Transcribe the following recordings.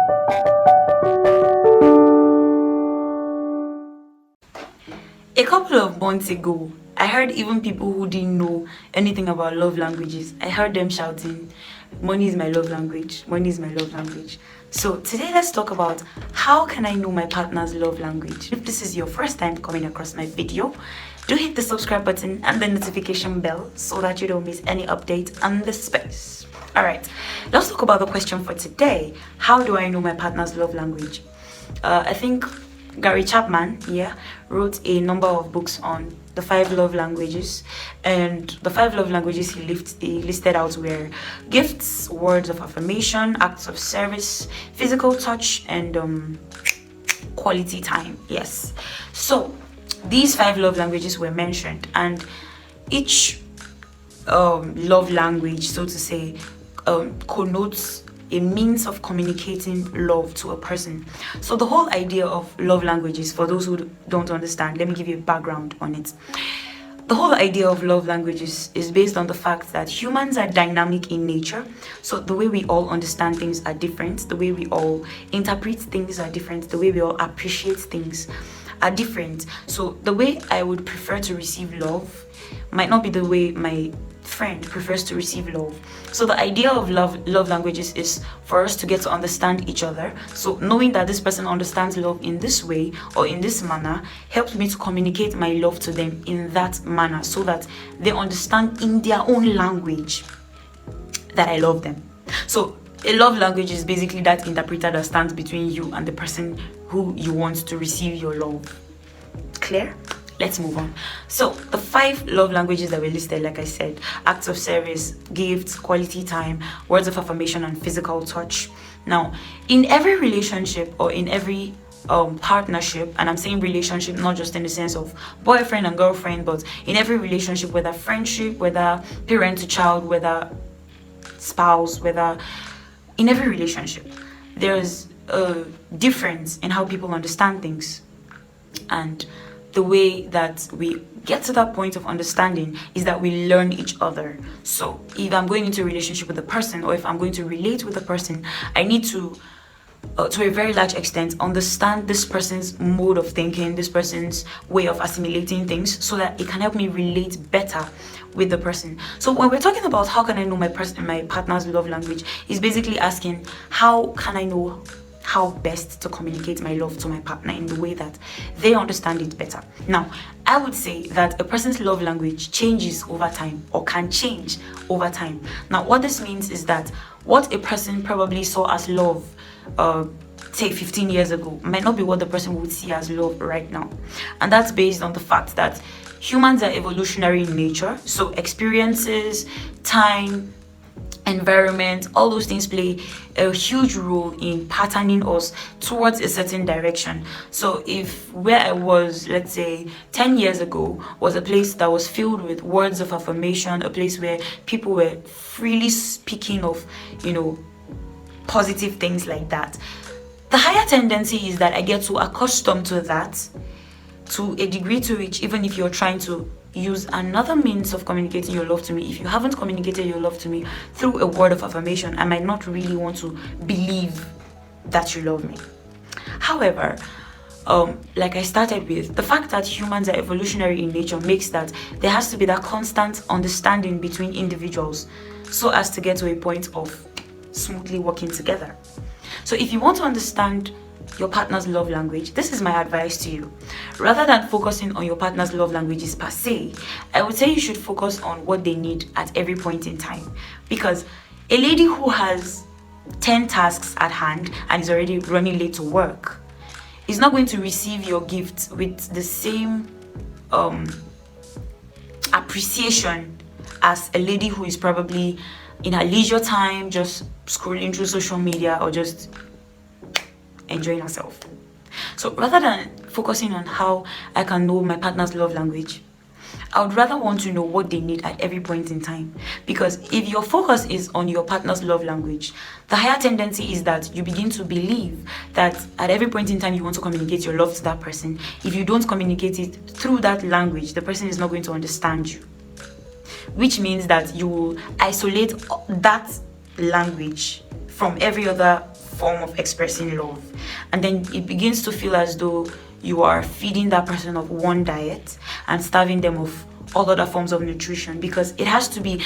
A couple of months ago, I heard even people who didn't know anything about love languages. I heard them shouting, "Money is my love language. Money is my love language." So today let's talk about how can I know my partner's love language. If this is your first time coming across my video, do hit the subscribe button and the notification bell so that you don't miss any update on the space. Alright, let's talk about the question for today. How do I know my partner's love language? I think Gary Chapman, wrote a number of books on the 5 love languages, and the 5 love languages he listed out were gifts, words of affirmation, acts of service, physical touch, and quality time. Yes, so these 5 love languages were mentioned, and each love language, so to say, connotes a means of communicating love to a person. So the whole idea of love languages, for those who don't understand, let me give you a background on it. The whole idea of love languages is based on the fact that humans are dynamic in nature. So the way we all understand things are different, the way we all interpret things are different, the way we all appreciate things are different. So the way I would prefer to receive love might not be the way my friend prefers to receive love. So the idea of love languages is for us to get to understand each other. So knowing that this person understands love in this way or in this manner helps me to communicate my love to them in that manner, so that they understand in their own language that I love them. So a love language is basically that interpreter that stands between you and the person who you want to receive your love. Clear? Let's move on. So the 5 love languages that were listed, like I said: acts of service, gifts, quality time, words of affirmation, and physical touch. Now, in every relationship or in every partnership, and I'm saying relationship not just in the sense of boyfriend and girlfriend, but in every relationship, whether friendship, whether parent to child, whether spouse, whether in every relationship, there's a difference in how people understand things. And the way that we get to that point of understanding is that we learn each other. So if I'm going into a relationship with a person, or if I'm going to relate with a person, I need to a very large extent, understand this person's mode of thinking, this person's way of assimilating things, so that it can help me relate better with the person. So when we're talking about how can I know my partner's love language, is basically asking, how can I know how best to communicate my love to my partner in the way that they understand it better. Now, I would say that a person's love language changes over time, or can change over time. Now, what this means is that what a person probably saw as love say 15 years ago might not be what the person would see as love right now. And that's based on the fact that humans are evolutionary in nature. So experiences, time, environment, all those things play a huge role in patterning us towards a certain direction. So if where I was, let's say 10 years ago, was a place that was filled with words of affirmation, a place where people were freely speaking of, positive things like that, the higher tendency is that I get so accustomed to that, to a degree to which, even if you're trying to use another means of communicating your love to me, if you haven't communicated your love to me through a word of affirmation, I might not really want to believe that you love me. However, like I started with, the fact that humans are evolutionary in nature makes that there has to be that constant understanding between individuals, so as to get to a point of smoothly working together. So if you want to understand your partner's love language, this is my advice to you. Rather than focusing on your partner's love languages per se, I would say you should focus on what they need at every point in time. Because a lady who has 10 tasks at hand and is already running late to work is not going to receive your gift with the same appreciation as a lady who is probably in her leisure time just scrolling through social media or just enjoying herself. So rather than focusing on how I can know my partner's love language, I would rather want to know what they need at every point in time. Because if your focus is on your partner's love language, the higher tendency is that you begin to believe that at every point in time you want to communicate your love to that person. If you don't communicate it through that language, the person is not going to understand you. Which means that you will isolate that language from every other form of expressing love. And then it begins to feel as though you are feeding that person of one diet and starving them of all other forms of nutrition, because there has to be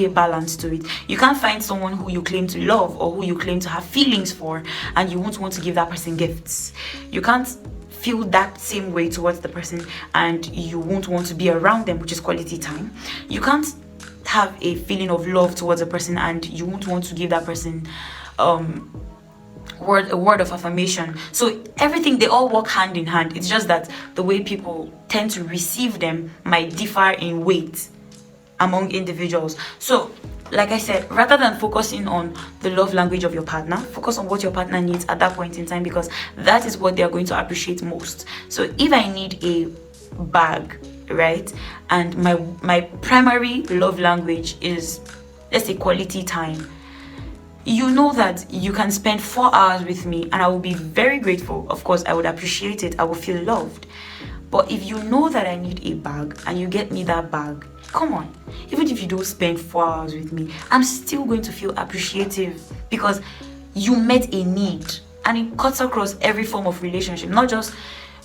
a balance to it. You can't find someone who you claim to love or who you claim to have feelings for and you won't want to give that person gifts. You can't feel that same way towards the person and you won't want to be around them, which is quality time. You can't have a feeling of love towards a person and you won't want to give that person a word of affirmation. So everything, they all work hand in hand. It's just that the way people tend to receive them might differ in weight among individuals. So like I said, rather than focusing on the love language of your partner, focus on what your partner needs at that point in time, because that is what they are going to appreciate most. So if I need a bag, right, and my primary love language is, let's say, quality time, you know that you can spend 4 hours with me and I will be very grateful. Of course, I would appreciate it. I will feel loved. But if you know that I need a bag and you get me that bag, come on, even if you don't spend 4 hours with me, I'm still going to feel appreciative, because you met a need. And it cuts across every form of relationship, not just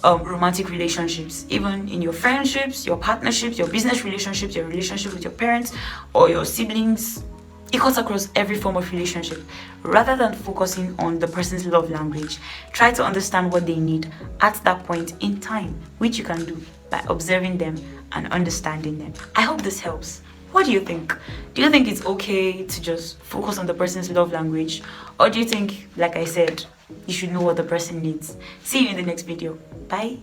romantic relationships, even in your friendships, your partnerships, your business relationships, your relationship with your parents or your siblings. It cuts across every form of relationship. Rather than focusing on the person's love language, try to understand what they need at that point in time, which you can do by observing them and understanding them. I hope this helps. What do you think? Do you think it's okay to just focus on the person's love language? Or do you think, like I said, you should know what the person needs? See you in the next video. Bye.